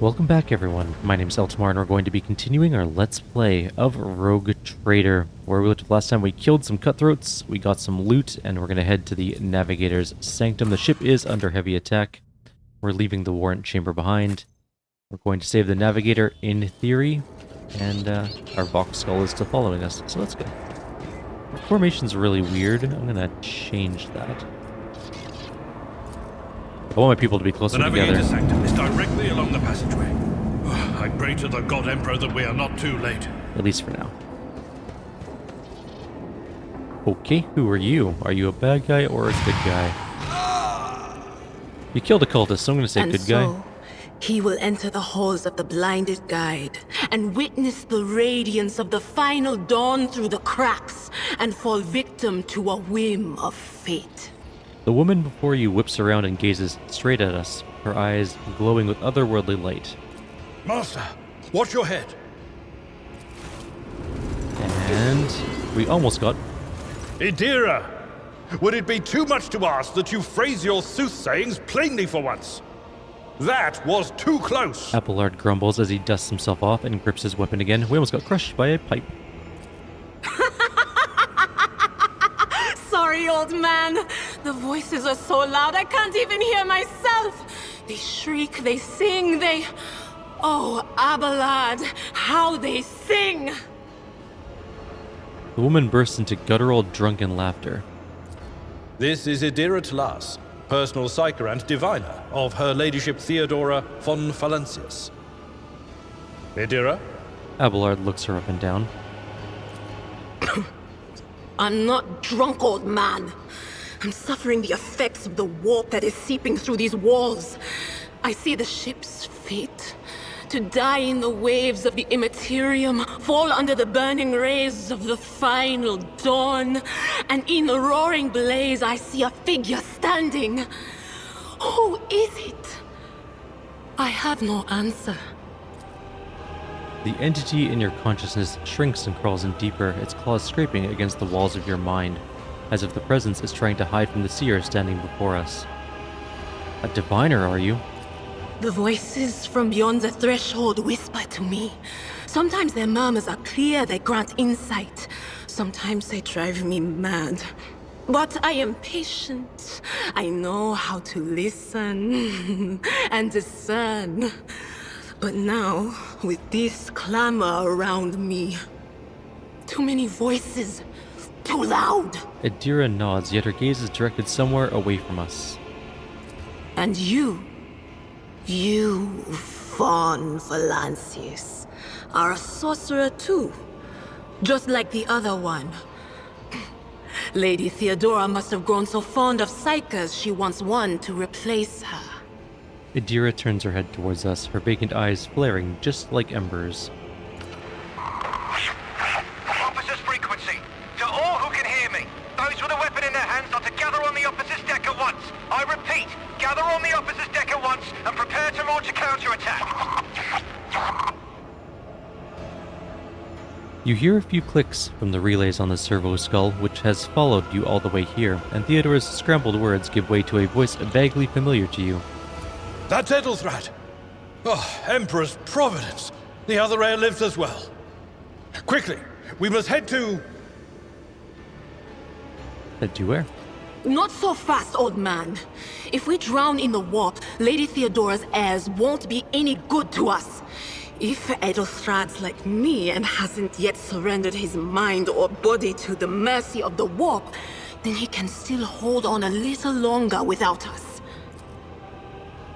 Welcome back everyone, my name is Eltamar and we're going to be continuing our Let's Play of Rogue Trader, where we looked last time we killed some cutthroats, we got some loot, and we're going to head to the Navigator's Sanctum. The ship is under heavy attack. We're leaving the Warrant Chamber behind. We're going to save the Navigator in theory, and our Vox Skull is still following us, so that's good. Our formation's really weird, I'm going to change that. I want my people to be closer together. The Navigator's Sanctum is directly along the passageway. I pray to the God Emperor that we are not too late. At least for now. Okay, who are you? Are you a bad guy or a good guy? You killed a cultist, so I'm going to say good guy. He will enter the halls of the blinded guide and witness the radiance of the final dawn through the cracks and fall victim to a whim of fate. The woman before you whips around and gazes straight at us, her eyes glowing with otherworldly light. Master, watch your head. And we almost got... Idira! Would it be too much to ask that you phrase your soothsayings plainly for once? That was too close! Abelard grumbles as he dusts himself off and grips his weapon again. We almost got crushed by a pipe. Sorry, old man. The voices are so loud I can't even hear myself. They shriek, they sing, they... Oh, Abelard, how they sing! The woman bursts into guttural, drunken laughter. This is Idira Tlas, personal psyker and diviner of Her Ladyship Theodora von Valancius. Idira? Abelard looks her up and down. I'm not drunk, old man. I'm suffering the effects of the warp that is seeping through these walls. I see the ship's fate. To die in the waves of the immaterium, fall under the burning rays of the final dawn. And in the roaring blaze, I see a figure standing. Who is it? I have no answer. The entity in your consciousness shrinks and crawls in deeper, its claws scraping against the walls of your mind, as if the presence is trying to hide from the seer standing before us. A diviner, are you? The voices from beyond the threshold whisper to me. Sometimes their murmurs are clear, they grant insight. Sometimes they drive me mad. But I am patient. I know how to listen and discern. But now, with this clamor around me, too many voices, too loud. Idira nods, yet her gaze is directed somewhere away from us. And you, von Valancius, are a sorcerer too, just like the other one. Lady Theodora must have grown so fond of psychers she wants one to replace her. Idira turns her head towards us, her vacant eyes flaring just like embers. Officer's frequency. To all who can hear me, those with a weapon in their hands are to gather on the officer's deck at once. I repeat, gather on the officer's deck at once and prepare to launch a counterattack. You hear a few clicks from the relays on the servo skull, which has followed you all the way here, and Theodora's scrambled words give way to a voice vaguely familiar to you. That's Edelthrat! Oh, Emperor's Providence! The other heir lives as well. Quickly, we must head to... Head to where? Not so fast, old man. If we drown in the warp, Lady Theodora's heirs won't be any good to us. If Edelthrat's like me and hasn't yet surrendered his mind or body to the mercy of the warp, then he can still hold on a little longer without us.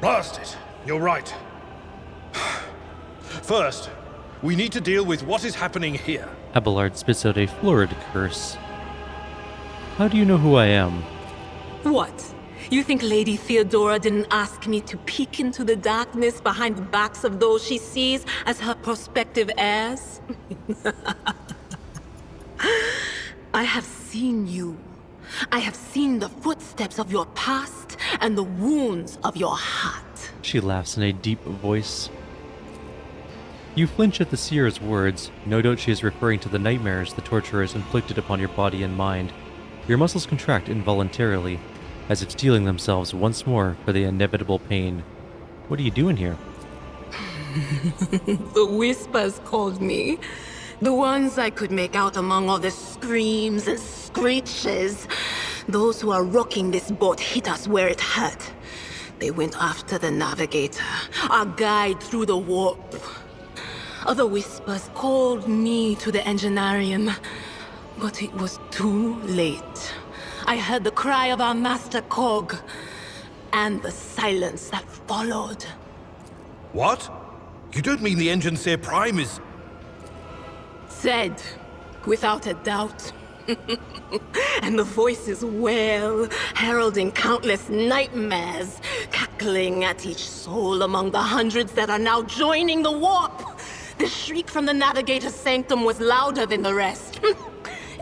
Blast it! You're right. First, we need to deal with what is happening here. Abelard spits out a florid curse. How do you know who I am? What? You think Lady Theodora didn't ask me to peek into the darkness behind the backs of those she sees as her prospective heirs? I have seen you. I have seen the footsteps of your past and the wounds of your heart. She laughs in a deep voice. You flinch at the seer's words. No doubt she is referring to the nightmares the torturers inflicted upon your body and mind. Your muscles contract involuntarily, as if steeling themselves once more for the inevitable pain. What are you doing here? The whispers called me. The ones I could make out among all the screams and screeches. Those who are rocking this boat hit us where it hurt. They went after the navigator, our guide through the warp. Other whispers called me to the enginarium, but it was too late. I heard the cry of our master Cog, and the silence that followed. What? You don't mean the Engineer Prime is... Said, without a doubt. And the voices wail, heralding countless nightmares, cackling at each soul among the hundreds that are now joining the warp. The shriek from the Navigator's sanctum was louder than the rest.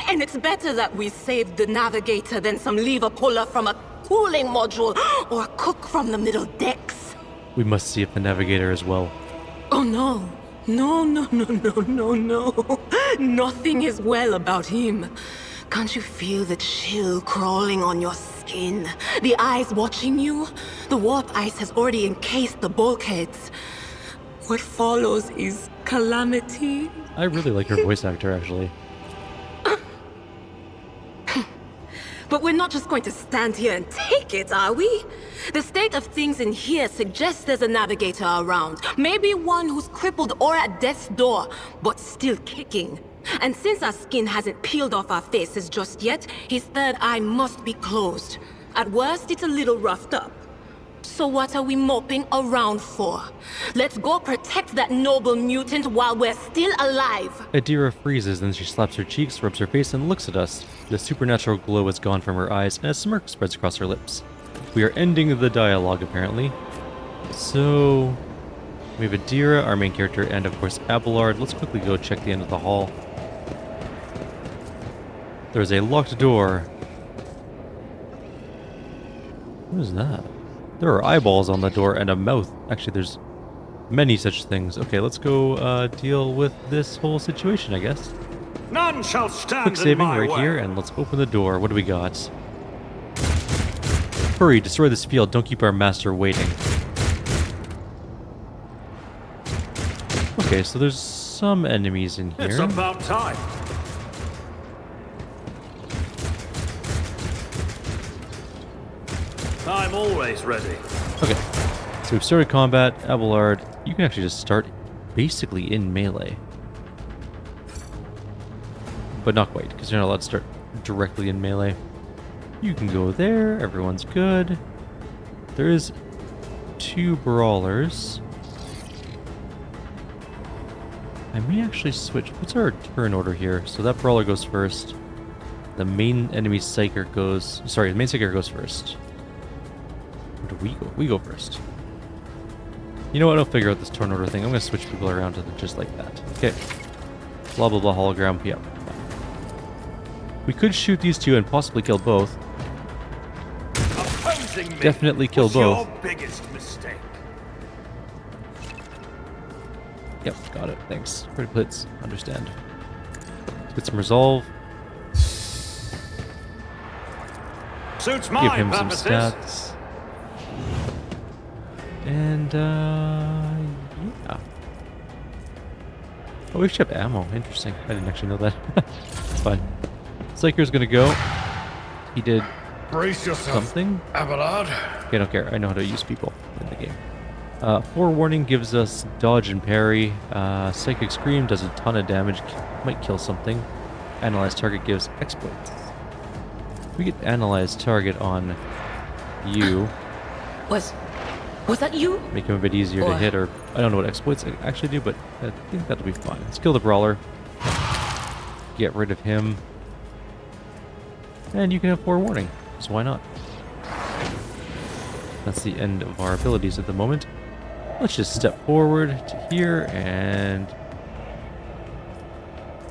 And it's better that we saved the Navigator than some lever puller from a cooling module or a cook from the middle decks. We must see if the Navigator as well. Oh no. No. Nothing is well about him. Can't you feel the chill crawling on your skin? The eyes watching you? The warp ice has already encased the bulkheads. What follows is calamity. I really like her voice actor, actually. But we're not just going to stand here and take it, are we? The state of things in here suggests there's a navigator around. Maybe one who's crippled or at death's door, but still kicking. And since our skin hasn't peeled off our faces just yet, his third eye must be closed. At worst, it's a little roughed up. So what are we moping around for? Let's go protect that noble mutant while we're still alive. Adira freezes, then she slaps her cheeks, rubs her face, and looks at us. The supernatural glow is gone from her eyes, and a smirk spreads across her lips. We are ending the dialogue, apparently. So... we have Adira, our main character, and of course Abelard. Let's quickly go check the end of the hall. There's a locked door. What is that? There are eyeballs on the door and a mouth. Actually, there's many such things. Okay, let's go deal with this whole situation, I guess. None shall stand Quick saving in my right way. here, and let's open the door. What do we got? Hurry, destroy this field. Don't keep our master waiting. Okay, so there's some enemies in here. It's about time. I'm always ready. Okay, so we've started combat. Abelard, you can actually just start basically in melee. But not quite, because you're not allowed to start directly in melee. You can go there, everyone's good. There is 2 brawlers. I may actually switch. What's our turn order here? So that brawler goes first. The main enemy psyker goes... sorry, the main psyker goes first. Where do we go? We go first. You know what? I'll figure out this turn order thing. I'm going to switch people around to just like that. Okay. Blah, blah, blah, hologram. Yep. We could shoot these 2 and possibly kill both. Opposing me Definitely kill was both. Your biggest mistake. Yep, got it. Thanks. Pretty blitz. Understand. Let's get some resolve. Suits my Give him some purposes. stats. And, yeah. Oh, we should have ammo. Interesting. I didn't actually know that. It's fine. Psyker's gonna go. He did Brace yourself, something. Abelard. Okay, I don't care. I know how to use people in the game. Forewarning gives us dodge and parry. Psychic Scream does a ton of damage. Might kill something. Analyze target gives exploits. If we get analyze target on you, Was that you? make him a bit easier to Or- hit, or I don't know what exploits actually do, but I think that'll be fine. Let's kill the brawler. Get rid of him. And you can have forewarning, so why not? That's the end of our abilities at the moment. Let's just step forward to here and...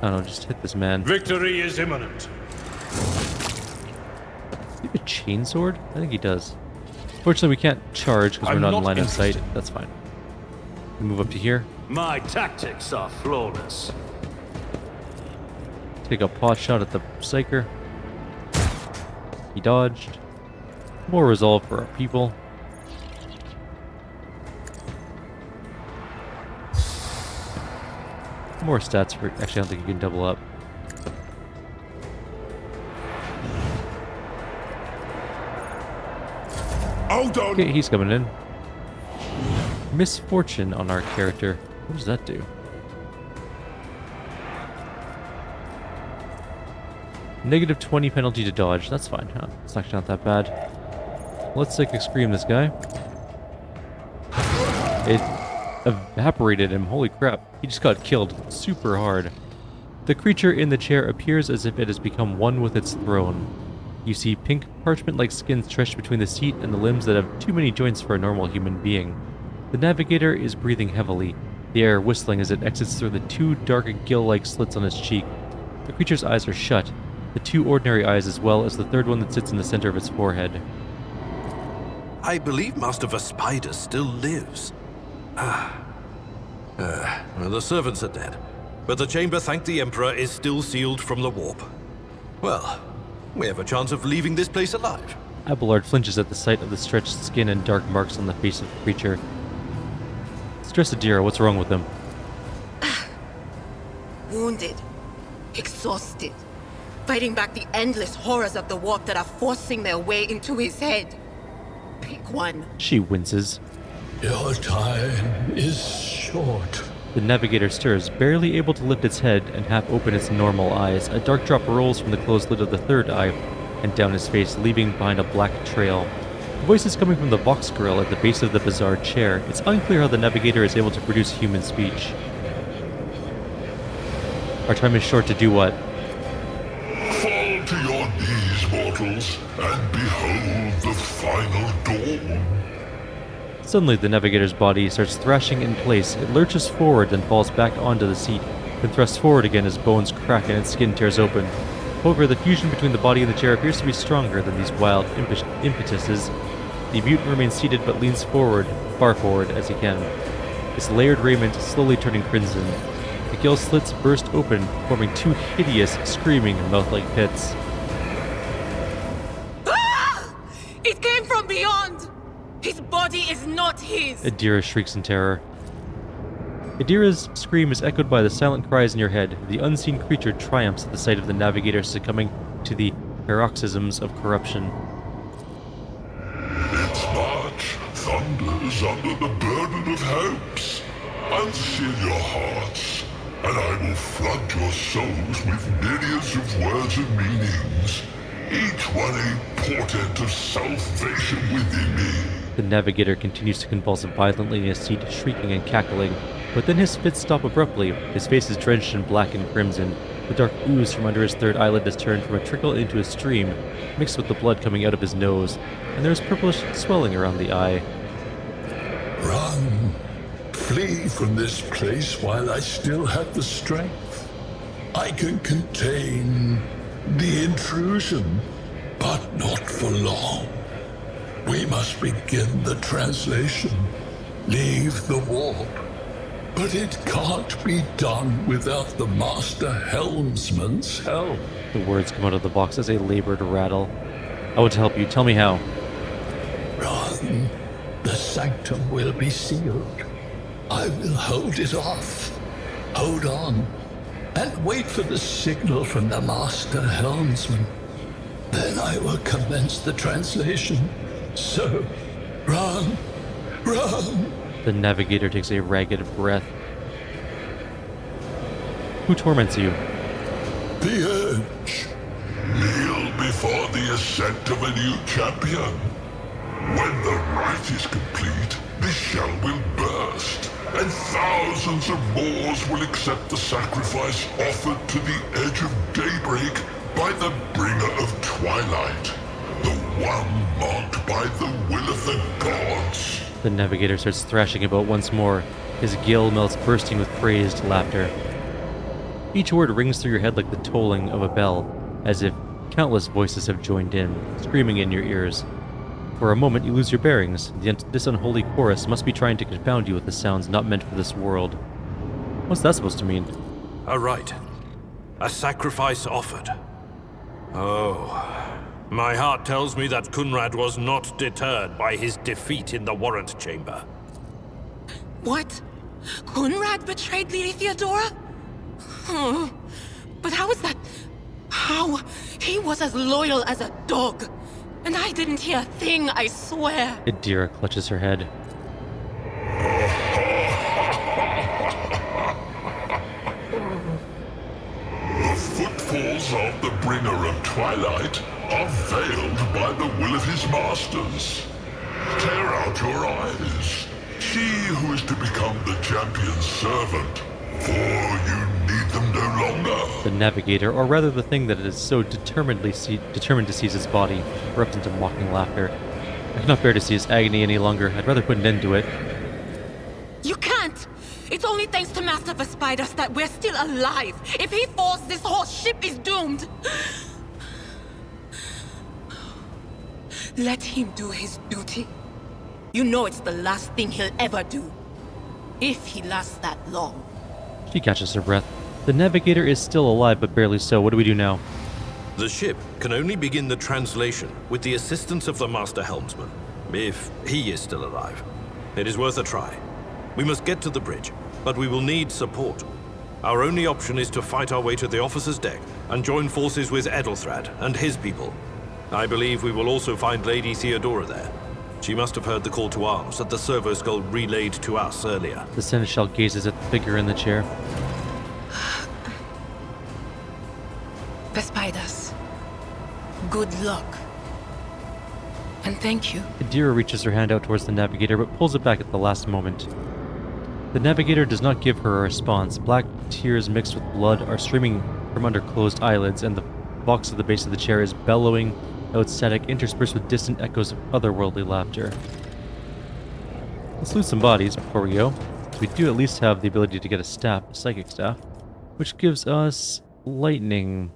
I don't know, just hit this man. Victory is imminent. Does he have a chainsword? I think he does. Fortunately, we can't charge because we're I'm not in not line of sight. interested. That's fine. We move up to here. My tactics are flawless. Take a pot shot at the Psyker. He dodged. More resolve for our people. More stats for... Actually, I don't think you can double up. Hold on! Okay, he's coming in. Misfortune on our character. What does that do? Negative 20 penalty to dodge. That's fine, huh? It's actually not that bad. Let's Psychic Scream this guy. It evaporated him. Holy crap. He just got killed super hard. The creature in the chair appears as if it has become one with its throne. You see pink parchment-like skin stretched between the seat and the limbs that have too many joints for a normal human being. The navigator is breathing heavily, the air whistling as it exits through the two dark gill-like slits on his cheek. The creature's eyes are shut, the two ordinary eyes as well as the third one that sits in the center of its forehead. I believe Master Vespider still lives. The servants are dead, but the chamber, thank the Emperor, is still sealed from the warp. Well, we have a chance of leaving this place alive. Abelard flinches at the sight of the stretched skin and dark marks on the face of the creature. Stressadira, what's wrong with him? Wounded. Exhausted. Fighting back the endless horrors of the warp that are forcing their way into his head. Pick one. She winces. Your time is short. The navigator stirs, barely able to lift its head and half open its normal eyes. A dark drop rolls from the closed lid of the third eye and down his face, leaving behind a black trail. The voice is coming from the Vox grill at the base of the bizarre chair. It's unclear how the navigator is able to produce human speech. Our time is short to do what? Fall to your knees, mortals, and behold the final dawn. Suddenly, the navigator's body starts thrashing in place. It lurches forward, then falls back onto the seat, then thrusts forward again as bones crack and its skin tears open. However, the fusion between the body and the chair appears to be stronger than these wild impetuses. The mutant remains seated but leans forward, far forward as he can, his layered raiment slowly turning crimson. The gill slits burst open, forming two hideous, screaming, mouth-like pits. Ah! It came from beyond! His body is not his! Adira shrieks in terror. Adira's scream is echoed by the silent cries in your head. The unseen creature triumphs at the sight of the navigator succumbing to the paroxysms of corruption. Its march thunders under the burden of hopes. Unseal your hearts, and I will flood your souls with myriads of words and meanings, each one a portent of salvation within me. The navigator continues to convulse violently in his seat, shrieking and cackling, but then his fits stop abruptly. His face is drenched in black and crimson. The dark ooze from under his third eyelid has turned from a trickle into a stream, mixed with the blood coming out of his nose, and there is purplish swelling around the eye. Run! Flee from this place while I still have the strength. I can contain the intrusion, but not for long. We must begin the translation. Leave the warp. But it can't be done without the Master Helmsman's help. The words come out of the box as a labored rattle. I want to help you. Tell me how. Run. The sanctum will be sealed. I will hold it off. Hold on. And wait for the signal from the Master Helmsman. Then I will commence the translation. So, run. Run. The navigator takes a ragged breath. Who torments you? The Edge. Kneel before the ascent of a new champion. When the rite is complete, this shell will burst, and thousands of Moors will accept the sacrifice offered to the edge of daybreak by the bringer of twilight, the one marked by the will of the gods. The navigator starts thrashing about once more, his gill melts bursting with crazed laughter. Each word rings through your head like the tolling of a bell, as if countless voices have joined in, screaming in your ears. For a moment you lose your bearings. This unholy chorus must be trying to confound you with the sounds not meant for this world. What's that supposed to mean? A rite. A sacrifice offered. Oh. My heart tells me that Kunrad was not deterred by his defeat in the warrant chamber. What? Kunrad betrayed Lady Theodora? But how is that? How? He was as loyal as a dog. And I didn't hear a thing, I swear. Adira clutches her head. The footfalls of the bringer of twilight are veiled by the will of his masters. Tear out your eyes. See who is to become the champion's servant, for you need them no longer. The Navigator, or rather the thing that is so determined to seize its body, erupts into mocking laughter. I cannot bear to see his agony any longer. I'd rather put an end to it. You can't! It's only thanks to Master Spiders that we're still alive. If he falls, this whole ship is doomed. Let him do his duty. You know it's the last thing he'll ever do. If he lasts that long. She catches her breath. The Navigator is still alive, but barely so. What do we do now? The ship can only begin the translation with the assistance of the Master Helmsman, if he is still alive. It is worth a try. We must get to the bridge, but we will need support. Our only option is to fight our way to the officer's deck and join forces with Edelthrad and his people. I believe we will also find Lady Theodora there. She must have heard the call to arms that the servo skull relayed to us earlier. The Seneschal gazes at the figure in the chair. Spiders, good luck. And thank you. Adira reaches her hand out towards the Navigator, but pulls it back at the last moment. The Navigator does not give her a response. Black tears mixed with blood are streaming from under closed eyelids, and the box at the base of the chair is bellowing out static interspersed with distant echoes of otherworldly laughter. Let's loot some bodies before we go. We do at least have the ability to get a staff, a psychic staff, which gives us lightning.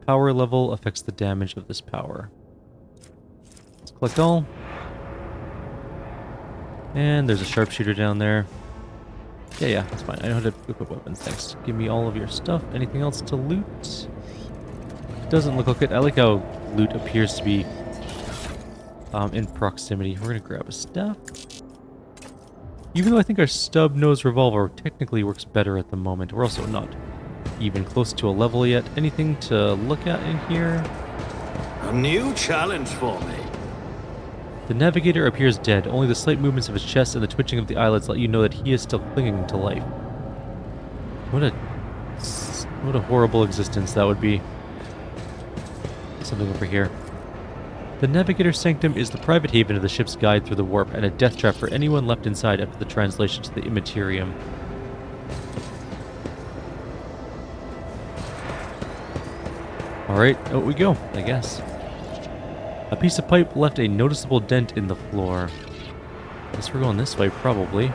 Power level affects the damage of this power. Let's collect all. And there's a sharpshooter down there. Yeah, that's fine. I know how to equip weapons. Thanks. Give me all of your stuff. Anything else to loot? Doesn't look like it. I like how loot appears to be in proximity. We're gonna grab a staff. Even though I think our stub nose revolver technically works better at the moment, we're also not even close to a level yet. Anything to look at in here? A new challenge for me. The Navigator appears dead. Only the slight movements of his chest and the twitching of the eyelids let you know that he is still clinging to life. What a horrible existence that would be. Something over here. The Navigator's Sanctum is the private haven of the ship's guide through the warp and a death trap for anyone left inside after the translation to the Immaterium. Alright, out we go, I guess. A piece of pipe left a noticeable dent in the floor. Guess we're going this way, probably.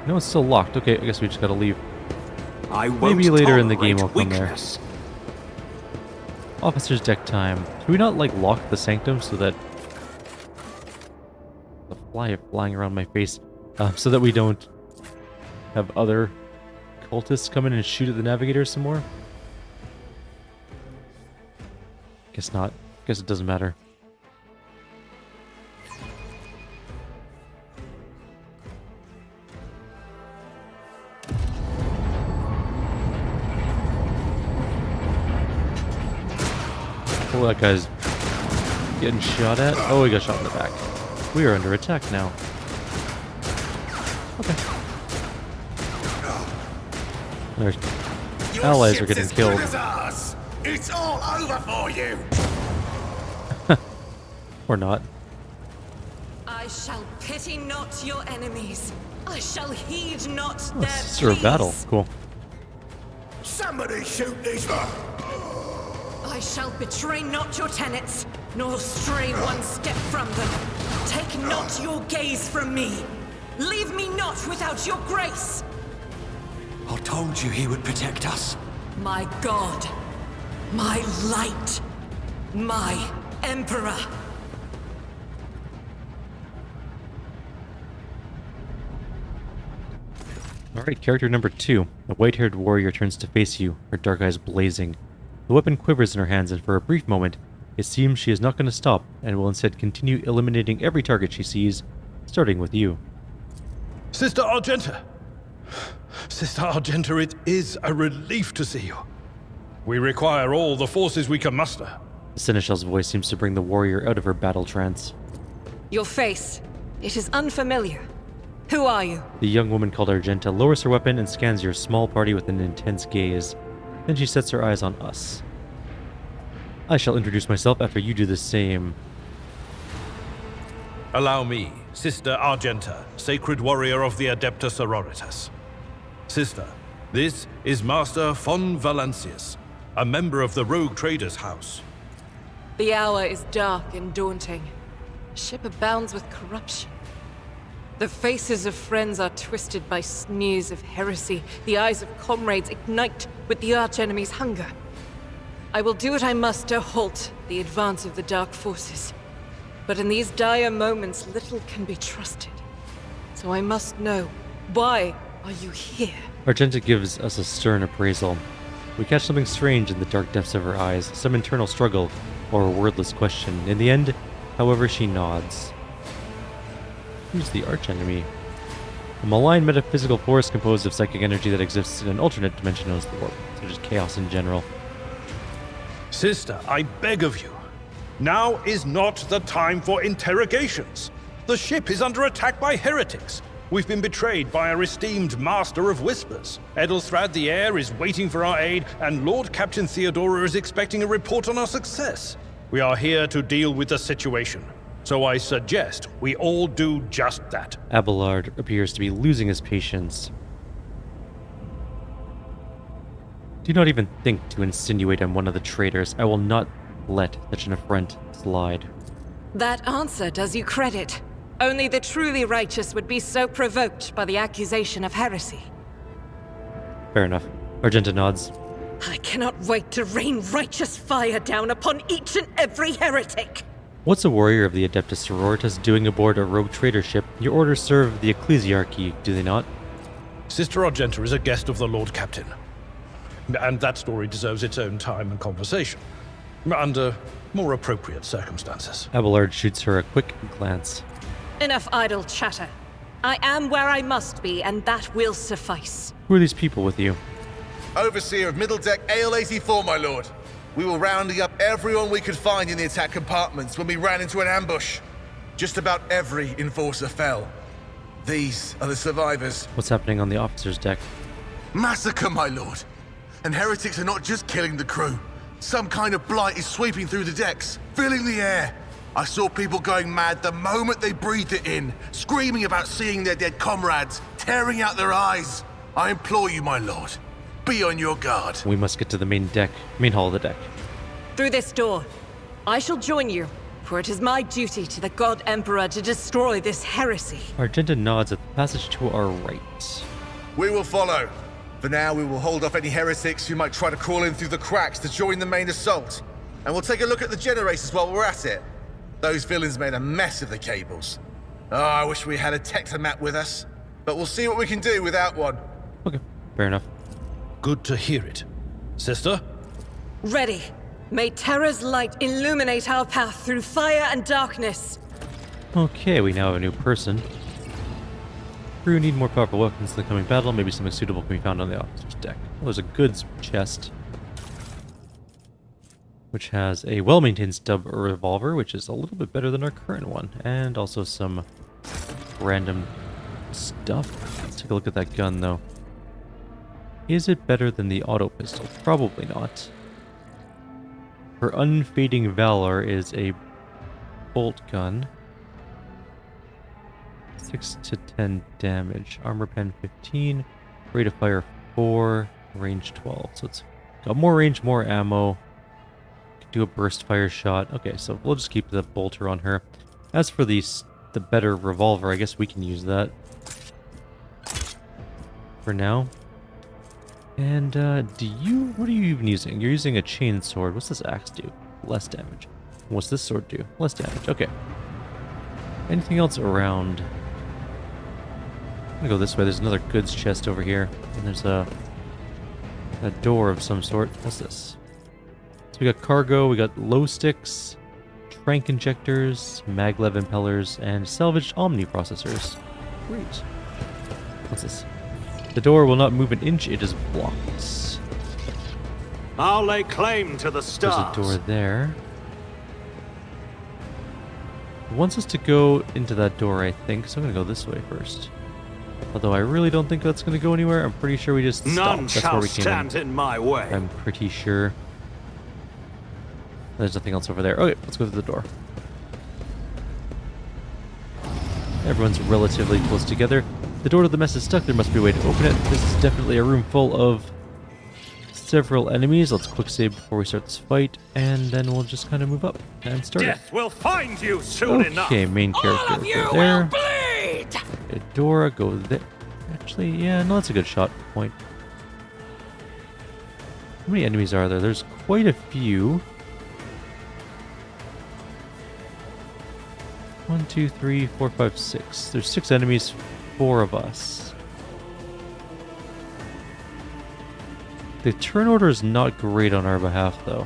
No, it's still locked. Okay, I guess we just gotta leave. Maybe later in the game I'll come there. Officer's deck time. Should we not, like, lock the Sanctum so that... The fly flying around my face. So that we don't have other cultists come in and shoot at the Navigator some more? Guess not. Guess it doesn't matter. Oh, that guy's getting shot at. Oh, he got shot in the back. We are under attack now. Okay. Their allies are getting killed. It's all over for you. Or not. I shall pity not your enemies. I shall heed not Oh, their Sister of Battle. Cool. Somebody shoot these. I shall betray not your tenets, nor stray one step from them. Take not your gaze from me. Leave me not without your grace. I told you he would protect us. My God, my light, my emperor. Alright, character number 2. A white-haired warrior turns to face you, her dark eyes blazing. The weapon quivers in her hands, and for a brief moment, it seems she is not going to stop, and will instead continue eliminating every target she sees, starting with you. Sister Argenta! Sister Argenta, it is a relief to see you. We require all the forces we can muster. The Seneschal's voice seems to bring the warrior out of her battle trance. Your face. It is unfamiliar. Who are you? The young woman called Argenta lowers her weapon and scans your small party with an intense gaze. Then she sets her eyes on us. I shall introduce myself after you do the same. Allow me, Sister Argenta, sacred warrior of the Adepta Sororitas. Sister, this is Master von Valancius, a member of the Rogue Traders House. The hour is dark and daunting. Ship abounds with corruption. The faces of friends are twisted by sneers of heresy. The eyes of comrades ignite with the archenemy's hunger. I will do what I must to halt the advance of the dark forces. But in these dire moments, little can be trusted. So I must know, why are you here? Argenta gives us a stern appraisal. We catch something strange in the dark depths of her eyes, some internal struggle, or a wordless question. In the end, however, she nods. Who's the archenemy? A malign metaphysical force composed of psychic energy that exists in an alternate dimension known as the warp. So just chaos in general. Sister, I beg of you. Now is not the time for interrogations. The ship is under attack by heretics. We've been betrayed by our esteemed Master of Whispers. Edelthrad the Heir is waiting for our aid, and Lord Captain Theodora is expecting a report on our success. We are here to deal with the situation. So I suggest we all do just that. Abelard appears to be losing his patience. Do not even think to insinuate I'm one of the traitors. I will not let such an affront slide. That answer does you credit. Only the truly righteous would be so provoked by the accusation of heresy. Fair enough. Argenta nods. I cannot wait to rain righteous fire down upon each and every heretic. What's a warrior of the Adeptus Sororitas doing aboard a rogue trader ship? Your orders serve the ecclesiarchy, do they not? Sister Argenta is a guest of the Lord Captain. And that story deserves its own time and conversation. Under more appropriate circumstances. Abelard shoots her a quick glance. Enough idle chatter. I am where I must be, and that will suffice. Who are these people with you? Overseer of Middle Deck AL-84, my lord. We were rounding up everyone we could find in the attack compartments when we ran into an ambush. Just about every enforcer fell. These are the survivors. What's happening on the officer's deck? Massacre, my lord. And heretics are not just killing the crew. Some kind of blight is sweeping through the decks, filling the air. I saw people going mad the moment they breathed it in, screaming about seeing their dead comrades, tearing out their eyes. I implore you, my lord, be on your guard. We must get to the main hall of the deck. Through this door. I shall join you, for it is my duty to the God Emperor to destroy this heresy. Argenta nods at the passage to our right. We will follow. For now, we will hold off any heretics who might try to crawl in through the cracks to join the main assault. And we'll take a look at the generators while we're at it. Those villains made a mess of the cables. Oh, I wish we had a Tectomat with us. But we'll see what we can do without one. Okay, fair enough. Good to hear it. Sister? Ready. May terror's light illuminate our path through fire and darkness. Okay, we now have a new person. Crew need more powerful weapons in the coming battle. Maybe something suitable can be found on the officer's deck. Well, there's a goods chest, which has a well-maintained stub revolver, which is a little bit better than our current one, and also some random stuff. Let's take a look at that gun, though. Is it better than the auto pistol? Probably not. Her unfading valor is a bolt gun. 6 to 10 damage. Armor pen 15. Rate of fire 4. Range 12. So it's got more range, more ammo. Can do a burst fire shot. Okay, so we'll just keep the bolter on her. As for the better revolver, I guess we can use that for now. And what are you even using? You're using a chain sword. What's this axe do? Less damage. What's this sword do? Less damage. Okay. Anything else around? I'm gonna go this way. There's another goods chest over here. And there's a door of some sort. What's this? So we got cargo, we got low sticks, trank injectors, maglev impellers, and salvaged omni processors. Great. What's this? The door will not move an inch, it is blocked. I'll lay claim to the stars. There's a door there. It wants us to go into that door, I think, so I'm gonna go this way first. Although I really don't think that's gonna go anywhere. I'm pretty sure we just None stopped. That's where shall we came stand in my way. I'm pretty sure. There's nothing else over there. Okay, let's go through the door. Everyone's relatively close together. The door to the mess is stuck. There must be a way to open it. This is definitely a room full of several enemies. Let's quick save before we start this fight, and then we'll just kind of move up and start Death will find you soon enough. Okay, main character, go there. Adora, go there. Actually, yeah, no, that's a good shot point. How many enemies are there? There's quite a few. 1, 2, 3, 4, 5, 6. There's 6 enemies, 4 of us. The turn order is not great on our behalf, though.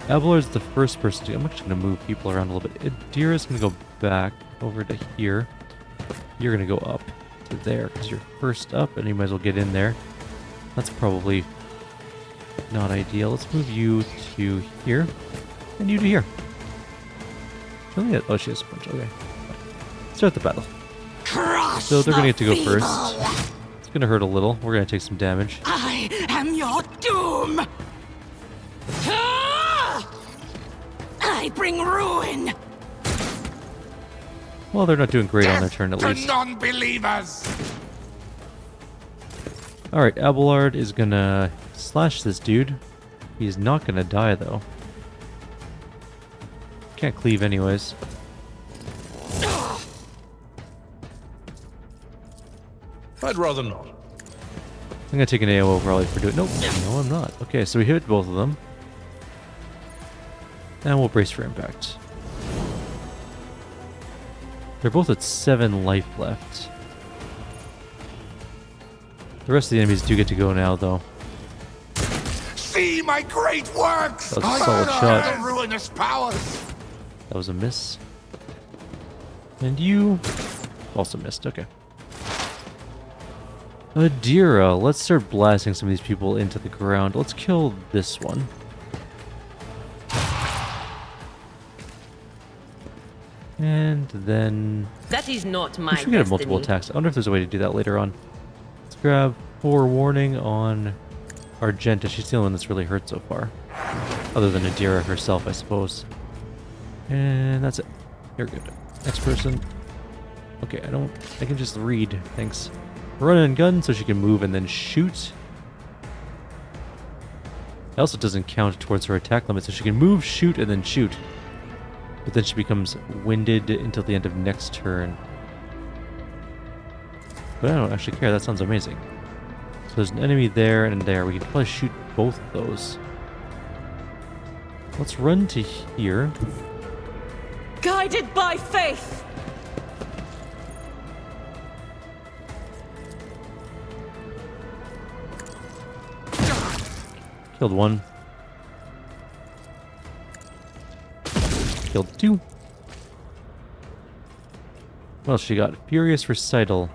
Abelard's the first person to... I'm actually going to move people around a little bit. Adira's going to go back over to here. You're going to go up to there, because you're first up, and you might as well get in there. That's probably not ideal. Let's move you to here, and you to here. Oh, she has a punch. Okay. Start the battle. So they're going to get to go first. It's going to hurt a little. We're going to take some damage. I am your doom! I bring ruin! Well, they're not doing great on their turn, at least. Non-believers! Alright, Abelard is going to slash this dude. He's not going to die, though. Can't cleave anyways. I'd rather not. I'm gonna take an AO probably for doing. Nope, no, I'm not. Okay, so we hit both of them, and we'll brace for impact. They're both at 7 life left. The rest of the enemies do get to go now, though. See my great works! That was a solid shot. The ruinous powers! That was a miss. And you also missed. Okay. Adira, let's start blasting some of these people into the ground. Let's kill this one. And then... That is not my we should get multiple attacks. I wonder if there's a way to do that later on. Let's grab forewarning on Argenta. She's the only one that's really hurt so far. Other than Adira herself, I suppose. And that's it. You're good. Next person. Okay, I can just read. Thanks. Run and gun so she can move and then shoot. It also doesn't count towards her attack limit, so she can move, shoot, and then shoot. But then she becomes winded until the end of next turn. But I don't actually care. That sounds amazing. So there's an enemy there and there. We can probably shoot both of those. Let's run to here. Guided by faith! Killed one. Killed 2. Well, she got Furious Recital.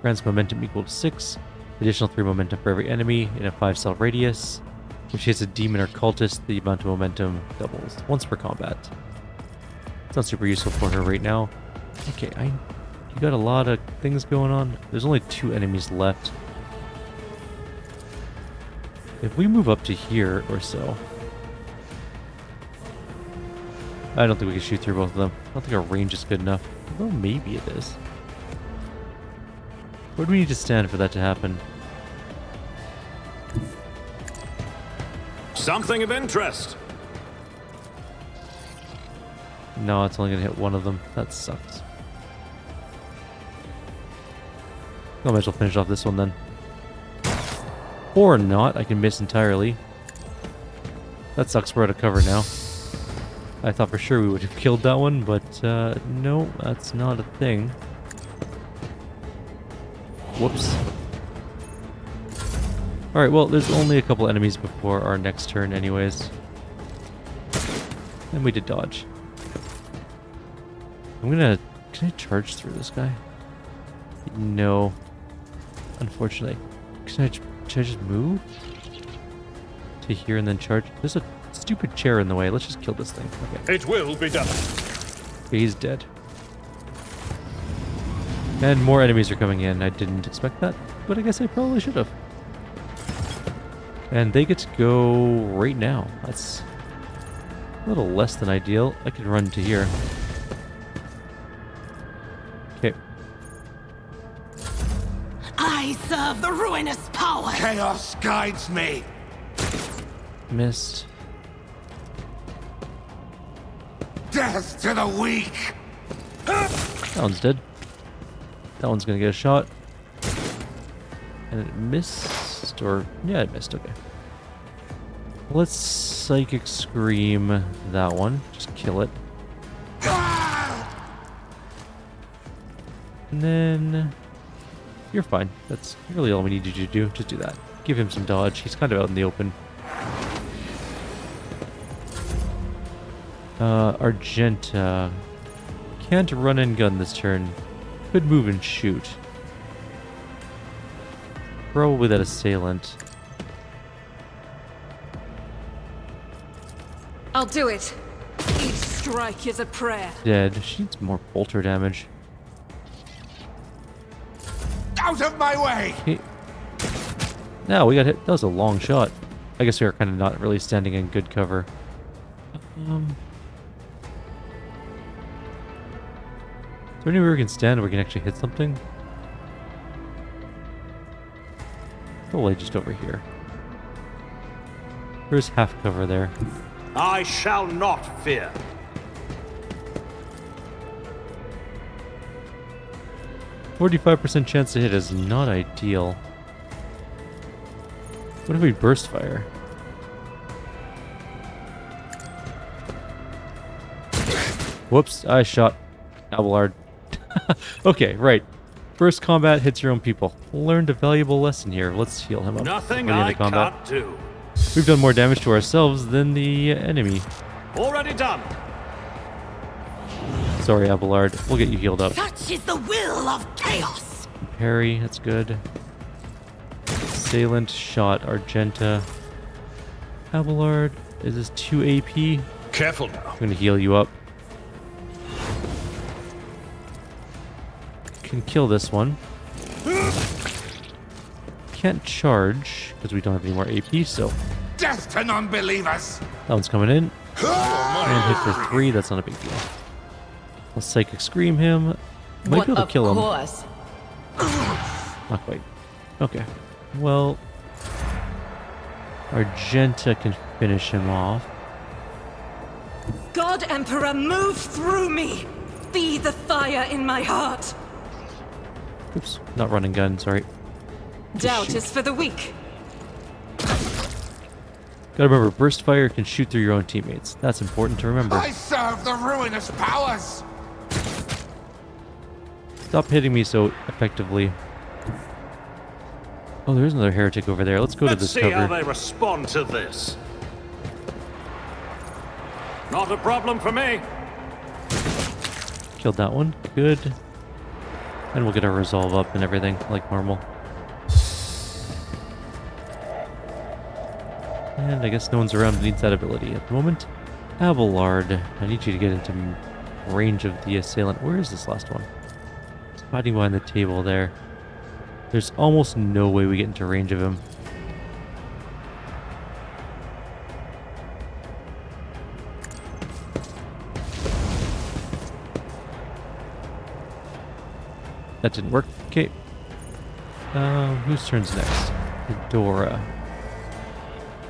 Grants momentum equal to 6. Additional 3 momentum for every enemy in a 5-cell radius. If she hits a demon or cultist, the amount of momentum doubles once per combat. It's not super useful for her right now. Okay, you got a lot of things going on. There's only 2 enemies left. If we move up to here or so... I don't think we can shoot through both of them. I don't think our range is good enough. Although maybe it is. Where do we need to stand for that to happen? Something of interest. No, it's only going to hit one of them. That sucks. I might as well finish off this one then. Or not. I can miss entirely. That sucks. We're out of cover now. I thought for sure we would have killed that one, but no, that's not a thing. Whoops. Alright, well, there's only a couple enemies before our next turn anyways. And we did dodge. I'm gonna... Can I charge through this guy? No. Unfortunately. Should I just move? To here and then charge? There's a stupid chair in the way. Let's just kill this thing. Okay. It will be done. Okay, he's dead. And more enemies are coming in. I didn't expect that, but I guess I probably should have. And they get to go right now. That's a little less than ideal. I could run to here. Okay. I serve the ruinous power. Chaos guides me. Missed. Death to the weak. That one's dead. That one's gonna get a shot. And it missed, or... Yeah, it missed, okay. Let's Psychic Scream that one. Just kill it. And then... You're fine. That's really all we need you to do. Just do that. Give him some dodge. He's kind of out in the open. Argenta... Can't run and gun this turn. Could move and shoot. Probably that assailant. I'll do it. Each strike is a prayer. Dead. She needs more bolter damage. Out of my way! Okay. No, we got hit. That was a long shot. I guess we were kind of not really standing in good cover. Is there anywhere we can stand where we can actually hit something? Probably just over here. There's half cover there. I shall not fear. %45% chance to hit is not ideal. What if we burst fire? Whoops, I shot Abelard. Okay, right. First combat hits your own people. Learned a valuable lesson here. Let's heal him up. Nothing before the end I of combat. can't do. We've done more damage to ourselves than the enemy. Already done. Sorry, Abelard. We'll get you healed up. Such is the will of chaos. Parry, that's good. Assailant, shot, Argenta. Abelard, is this 2 AP? Careful now. I'm gonna heal you up. Can kill this one. Can't charge, because we don't have any more AP, so... Death to non-believers! That one's coming in. And hit for 3, that's not a big deal. Let's Psychic Scream him. Might be able to kill him. Course. Not quite. Okay. Well... Argenta can finish him off. God Emperor, move through me! Be the fire in my heart! Oops, not running gun, sorry. Doubt shoot. is for the weak. Gotta remember, burst fire can shoot through your own teammates. That's important to remember. I serve the ruinous powers! Stop hitting me so effectively. Oh, there's another heretic over there. Let's go to Let's this see cover. how they respond to this. Not a problem for me. Killed that one. Good. And we'll get our resolve up and everything, like normal. And I guess no one's around that needs that ability at the moment. Abelard, I need you to get into range of the assailant. Where is this last one? It's hiding behind the table there. There's almost no way we get into range of him. That didn't work. Okay. Whose turn's next? Dora.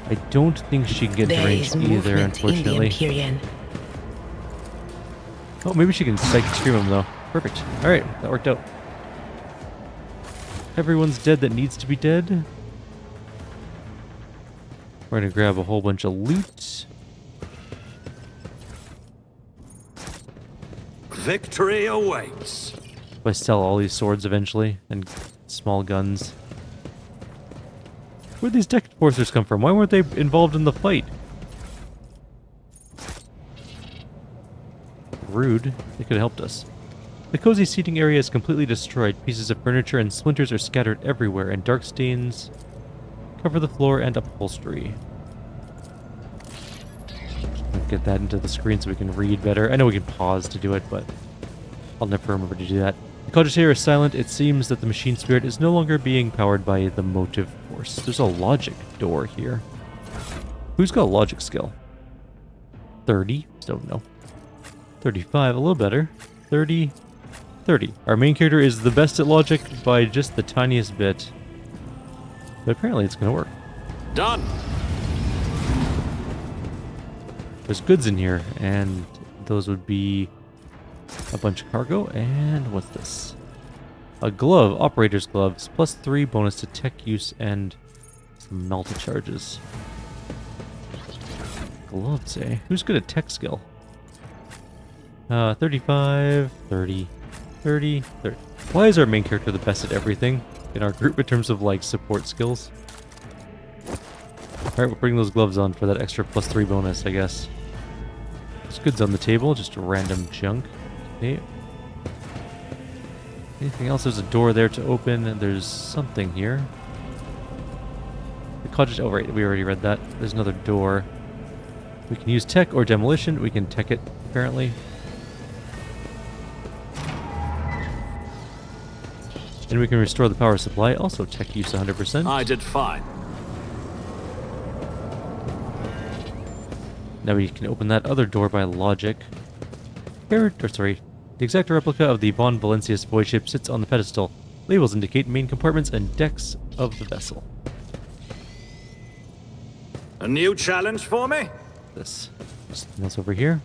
I don't think she can get into There range is either, movement unfortunately. in the Empyrean. Oh, maybe she can Psychic Scream him, though. Perfect. Alright, that worked out. Everyone's dead that needs to be dead. We're gonna grab a whole bunch of loot. Victory awaits. I sell all these swords eventually, and small guns. Where'd these deck forcers come from? Why weren't they involved in the fight? Rude. They could have helped us. The cozy seating area is completely destroyed. Pieces of furniture and splinters are scattered everywhere, and dark stains cover the floor and upholstery. Let's get that into the screen so we can read better. I know we can pause to do it, but I'll never remember to do that. The cogitator is silent. It seems that the machine spirit is no longer being powered by the motive force. There's a logic door here. Who's got a logic skill? 30? Don't know. 35, a little better. 30. 30. Our main character is the best at logic by just the tiniest bit. But apparently it's going to work. Done. There's goods in here, and those would be a bunch of cargo. And what's this? A glove, operator's gloves, +3 bonus to tech use and some melted charges. Gloves, eh? Who's good at tech skill? 35, 30, 30, 30. Why is our main character the best at everything in our group in terms of, like, support skills? Alright, we'll bring those gloves on for that extra +3 bonus, I guess. There's goods on the table, just random junk. Okay. Anything else? There's a door there to open, and there's something here. The cottage. Oh, right, we already read that. There's another door. We can use tech or demolition. We can tech it, apparently. And we can restore the power supply. Also tech use 100%. I did fine. Now we can open that other door by logic. The exact replica of the Von Valencius void ship sits on the pedestal. Labels indicate main compartments and decks of the vessel. A new challenge for me? This. Something else over here.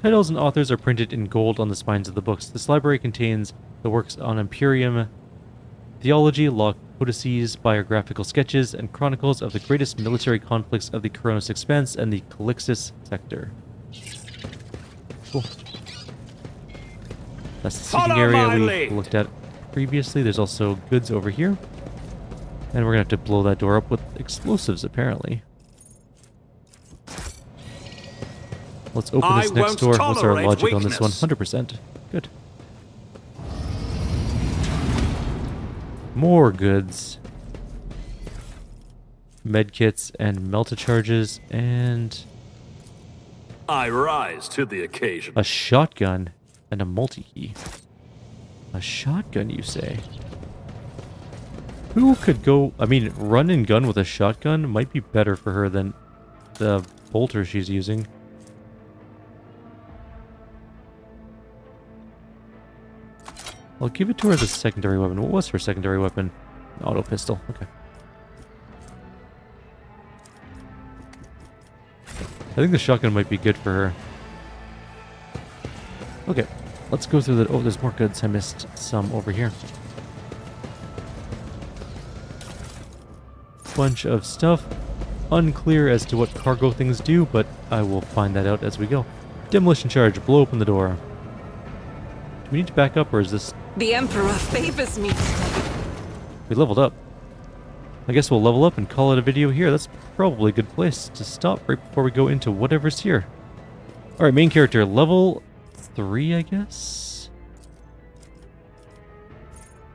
Titles and authors are printed in gold on the spines of the books. This library contains the works on Imperium, theology, law codices, biographical sketches, and chronicles of the greatest military conflicts of the Kronos Expanse and the Calixis sector. Cool. That's the seating area we looked at previously. There's also goods over here. And we're going to have to blow that door up with explosives, apparently. Let's open this next door. What's our logic on this one? 100%. Good. More goods. Medkits and melta charges and... I rise to the occasion. A shotgun and a multi-key. A shotgun, you say? Who could go... I mean, run and gun with a shotgun might be better for her than the bolter she's using. I'll give it to her as a secondary weapon. What was her secondary weapon? An auto pistol. Okay. I think the shotgun might be good for her. Okay. Let's go through the... Oh, there's more goods. I missed some over here. Bunch of stuff. Unclear as to what cargo things do, but I will find that out as we go. Demolition charge. Blow open the door. Do we need to back up, or is this... The Emperor favors me. We leveled up. I guess we'll level up and call it a video here. That's probably a good place to stop right before we go into whatever's here. Alright, main character, level 3, I guess?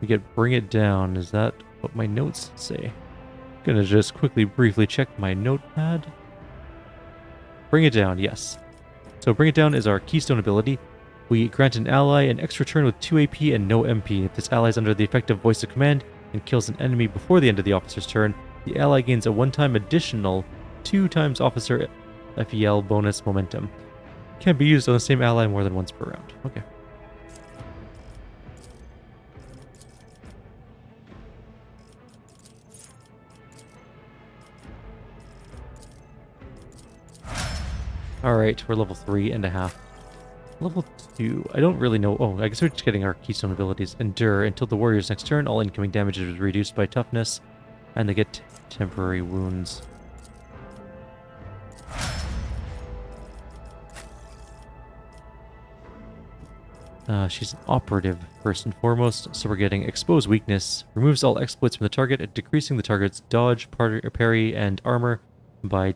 We get Bring It Down. Is that what my notes say? Gonna just quickly, briefly check my notepad. Bring It Down, yes. So Bring It Down is our keystone ability. We grant an ally an extra turn with 2 AP and no MP. If this ally is under the effective voice of command and kills an enemy before the end of the officer's turn, the ally gains a one-time additional 2 times officer FEL bonus momentum. Can be used on the same ally more than once per round. Okay. Alright, we're level 3.5. Level 2, I don't really know. Oh, I guess we're just getting our keystone abilities. Endure. Until the warrior's next turn, all incoming damage is reduced by toughness, and they get temporary wounds. She's an operative, first and foremost, so we're getting Expose Weakness. Removes all exploits from the target, decreasing the target's dodge, parry, and armor by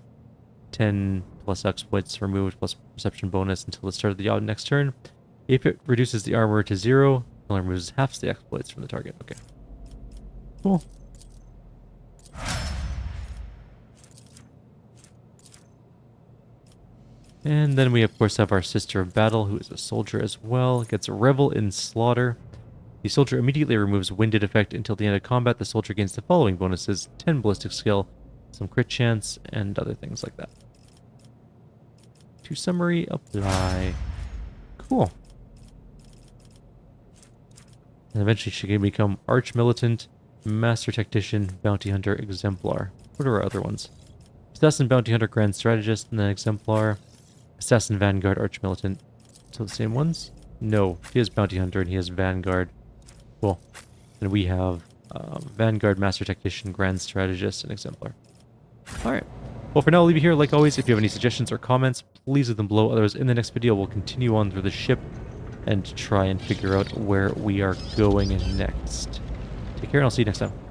10 plus exploits removed plus perception bonus until the start of the next turn. If it reduces the armor to 0, it only removes half the exploits from the target. Okay. Cool. And then we of course have our Sister of Battle, who is a soldier as well. Gets a Revel in Slaughter. The soldier immediately removes Winded effect until the end of combat. The soldier gains the following bonuses: 10 ballistic skill, some crit chance, and other things like that. To summary, apply. Cool. And eventually she can become Arch Militant, Master Tactician, Bounty Hunter, Exemplar. What are our other ones? Assassin, Bounty Hunter, Grand Strategist, and then Exemplar. Assassin, Vanguard, Arch Militant. So the same ones? No, he has Bounty Hunter and he has Vanguard. Cool. And we have Vanguard, Master Tactician, Grand Strategist, and Exemplar. Alright. Well, for now, I'll leave you here. Like always, if you have any suggestions or comments, please leave them below. Otherwise, in the next video, we'll continue on through the ship and try and figure out where we are going next. Take care, and I'll see you next time.